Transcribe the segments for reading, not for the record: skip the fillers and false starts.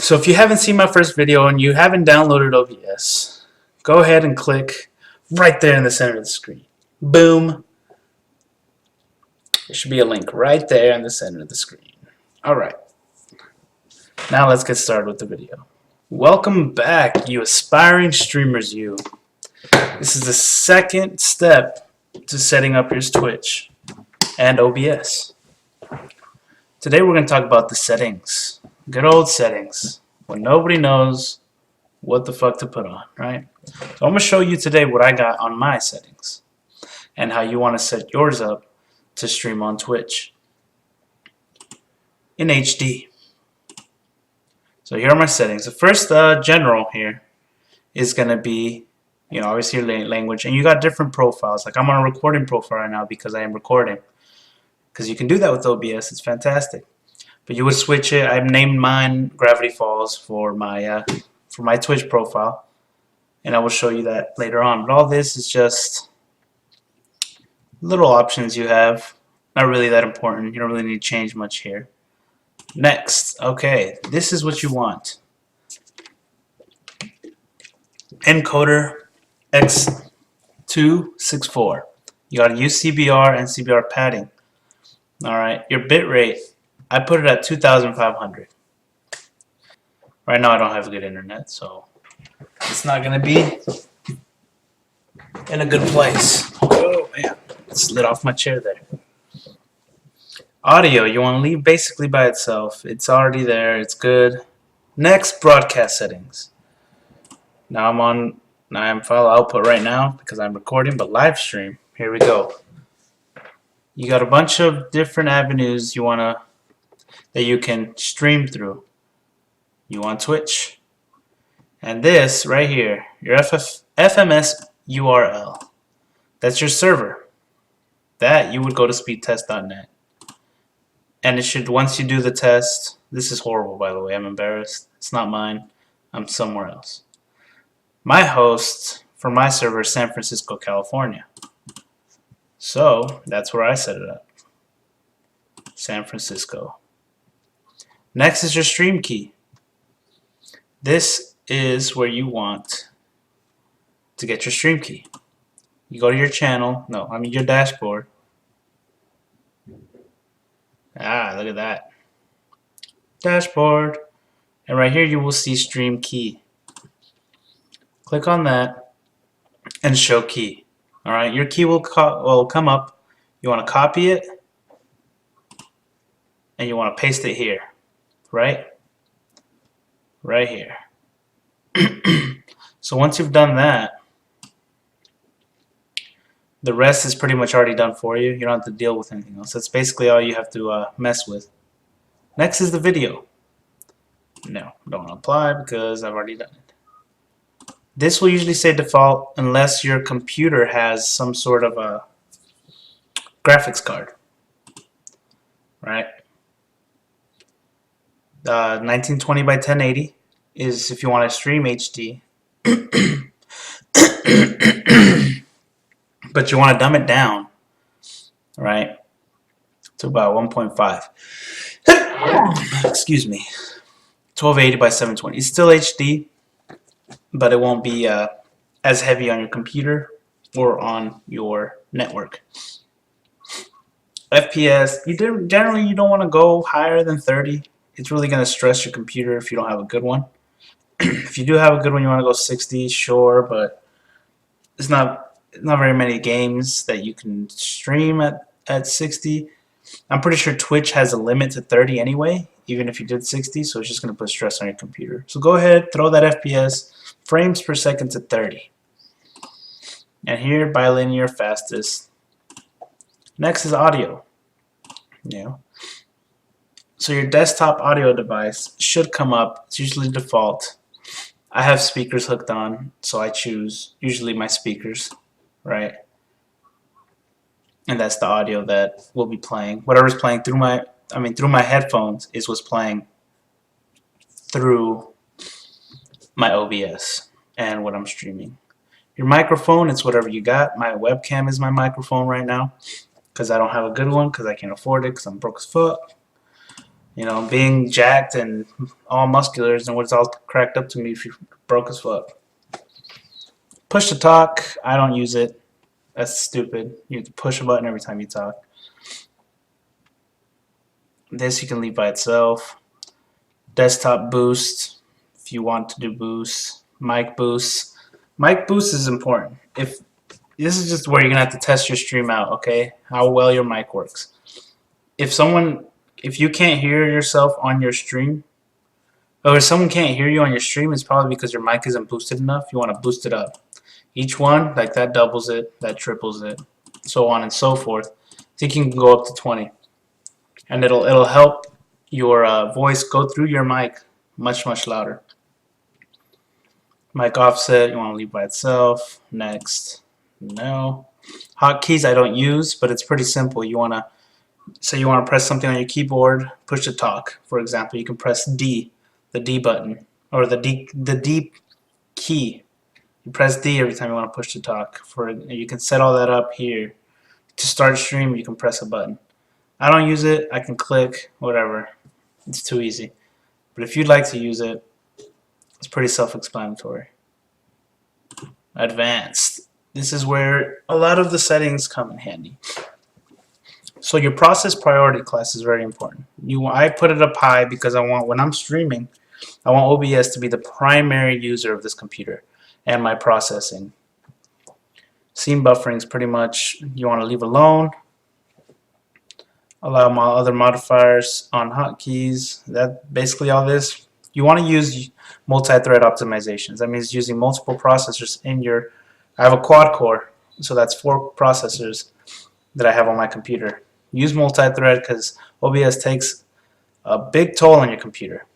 So if you haven't seen my first video and you haven't downloaded OBS, go ahead and click right there in the center of the screen. Boom. There should be a link right there in the center of the screen. Alright. Now let's get started with the video. Welcome back, you aspiring streamers, you. This is the second step to setting up your Twitch and OBS. Today we're going to talk about the settings. Good old settings. When nobody knows what the fuck to put on, right? So I'm going to show you today what I got on my settings and how you want to set yours up to stream on Twitch in HD. So here are my settings. The first general here is going to be, you know, obviously your language, and you got different profiles. Like I'm on a recording profile right now because I am recording. Because you can do that with OBS, it's fantastic. But you would switch it. I've named mine Gravity Falls for my Twitch profile, and I will show you that later on. But all this is just little options you have. Not really that important. You don't really need to change much here. Next, okay, this is what you want. Encoder X264. You got to use CBR and CBR padding. Alright, your bitrate, I put it at 2,500. Right now I don't have good internet, so it's not going to be in a good place. Oh man, it slid off my chair there. Audio, you want to leave basically by itself. It's already there, it's good. Next, broadcast settings. Now I am file output right now because I'm recording, but live stream, here we go. You got a bunch of different avenues that you can stream through. You want Twitch, and this right here, your FMS URL. That's your server. That you would go to speedtest.net, and it should, once you do the test. This is horrible, by the way. I'm embarrassed. It's not mine. I'm somewhere else. My host for my server is San Francisco, California. So that's where I set it up. San Francisco. Next is your stream key. This is where you want to get your stream key. You go to your channel, your dashboard. Ah, look at that. Dashboard. And right here you will see stream key. Click on that and show key. Alright, your key will come up. You want to copy it and you want to paste it here. Right here. So once you've done that, the rest is pretty much already done for you. You don't have to deal with anything else. That's basically all you have to mess with. Next is the video. No, don't apply because I've already done it. This will usually say default unless your computer has some sort of a graphics card. Right? 1920 by 1080 is if you want to stream HD. But you want to dumb it down, right, to about 1.5. Excuse me. 1280 by 720. It's still HD, but it won't be as heavy on your computer or on your network. FPS, generally you don't want to go higher than 30. It's really going to stress your computer if you don't have a good one. If you do have a good one, you want to go 60, sure, but it's not very many games that you can stream at 60. I'm pretty sure Twitch has a limit to 30 anyway, even if you did 60, so it's just going to put stress on your computer. So go ahead, throw that FPS frames per second to 30. And here, bilinear fastest. Next is audio. So your desktop audio device should come up. It's usually default. I have speakers hooked on, so I choose usually my speakers, right? And that's the audio that will be playing. Whatever's playing through my headphones is what's playing through my OBS and what I'm streaming. Your microphone, it's whatever you got. My webcam is my microphone right now because I don't have a good one because I can't afford it because I'm broke as fuck. You know, being jacked and all muscular isn't what's all cracked up to me if you broke as fuck. Push to talk, I don't use it. That's stupid. You have to push a button every time you talk. This you can leave by itself. Desktop boost, if you want to do boost. Mic boost. Mic boost is important. If this is just where you're gonna have to test your stream out, okay? How well your mic works. If you can't hear yourself on your stream, or if someone can't hear you on your stream, it's probably because your mic isn't boosted enough. You want to boost it up. Each one, like that doubles it, that triples it, so on and so forth. I think you can go up to 20, and it'll help your voice go through your mic much louder. Mic offset, you want to leave by itself. Next, no. Hotkeys I don't use, but it's pretty simple. You want to press something on your keyboard, push to talk. For example, you can press D, the D button, or the D key. You press D every time you want to push to talk. You can set all that up here. To start stream, you can press a button. I don't use it. I can click, whatever. It's too easy. But if you'd like to use it, it's pretty self-explanatory. Advanced. This is where a lot of the settings come in handy. So your process priority class is very important. I put it up high because when I'm streaming, I want OBS to be the primary user of this computer and my processing. Scene buffering is pretty much you want to leave alone. Allow my other modifiers on hotkeys. That basically all this. You want to use multi-thread optimizations. That means using multiple processors in your. I have a quad core, so that's 4 processors that I have on my computer. Use multi-thread because OBS takes a big toll on your computer.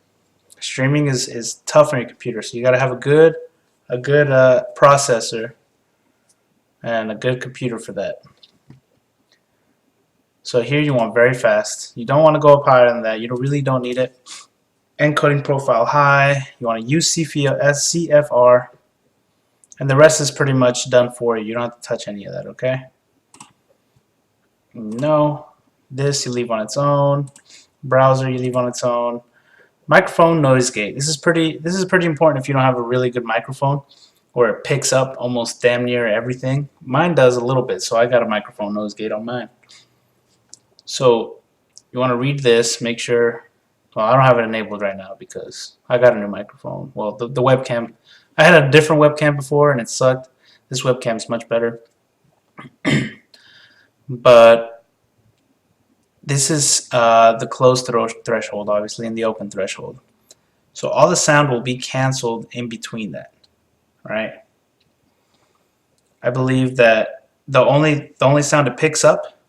Streaming is tough on your computer, so you got to have a good processor and a good computer for that. So here you want very fast. You don't want to go up higher than that. You really don't need it. Encoding profile high. You want to use CFR. And the rest is pretty much done for you. You don't have to touch any of that, okay? No. This you leave on its own. Browser you leave on its own. Microphone noise gate. This is pretty important if you don't have a really good microphone where it picks up almost damn near everything. Mine does a little bit, so I got a microphone noise gate on mine. So you want to read this, make sure. Well, I don't have it enabled right now because I got a new microphone. Well, the webcam, I had a different webcam before and it sucked. This webcam is much better. But this is the closed threshold, obviously, and the open threshold. So all the sound will be canceled in between that, right? I believe that the only sound it picks up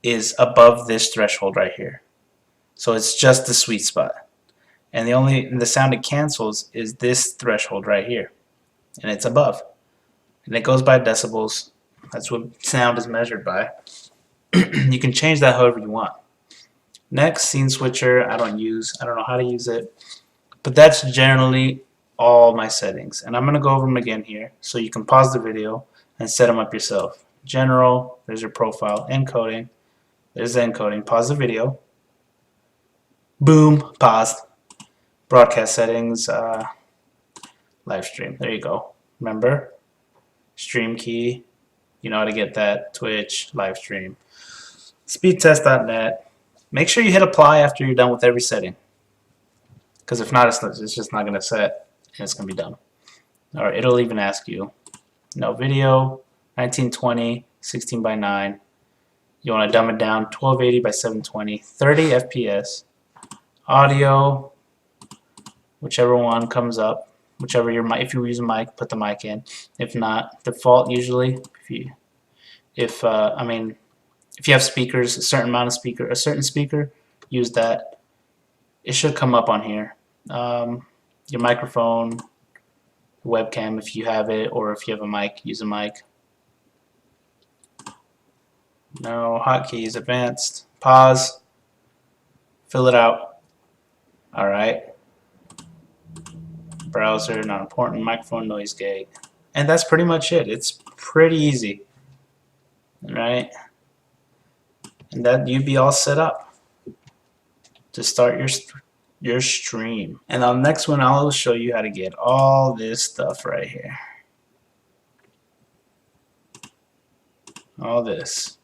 is above this threshold right here. So it's just the sweet spot. And the sound it cancels is this threshold right here. And it's above. And it goes by decibels. That's what sound is measured by. You can change that however you want. Next, scene switcher, I don't know how to use it. But that's generally all my settings. And I'm going to go over them again here so you can pause the video and set them up yourself. General, there's your profile, encoding. There's the encoding. Pause the video. Boom, paused. Broadcast settings, live stream. There you go. Remember? Stream key. You know how to get that. Twitch, live stream. Speedtest.net. Make sure you hit apply after you're done with every setting. Because if not, it's just not going to set and it's going to be done. Or it'll even ask you. No video, 1920, 16 by 9. You want to dumb it down, 1280 by 720, 30 FPS. Audio, whichever one comes up, if you use a mic, put the mic in. If not, default usually. If you have speakers, a certain speaker, use that. It should come up on here. Your microphone, webcam if you have it, or if you have a mic, use a mic. No hotkeys, advanced, pause, fill it out. Alright. Browser, not important, microphone noise gate. And that's pretty much it. It's pretty easy. Alright. And that you'd be all set up. to start your stream. And on the next one, I'll show you how to get all this stuff right here. All this.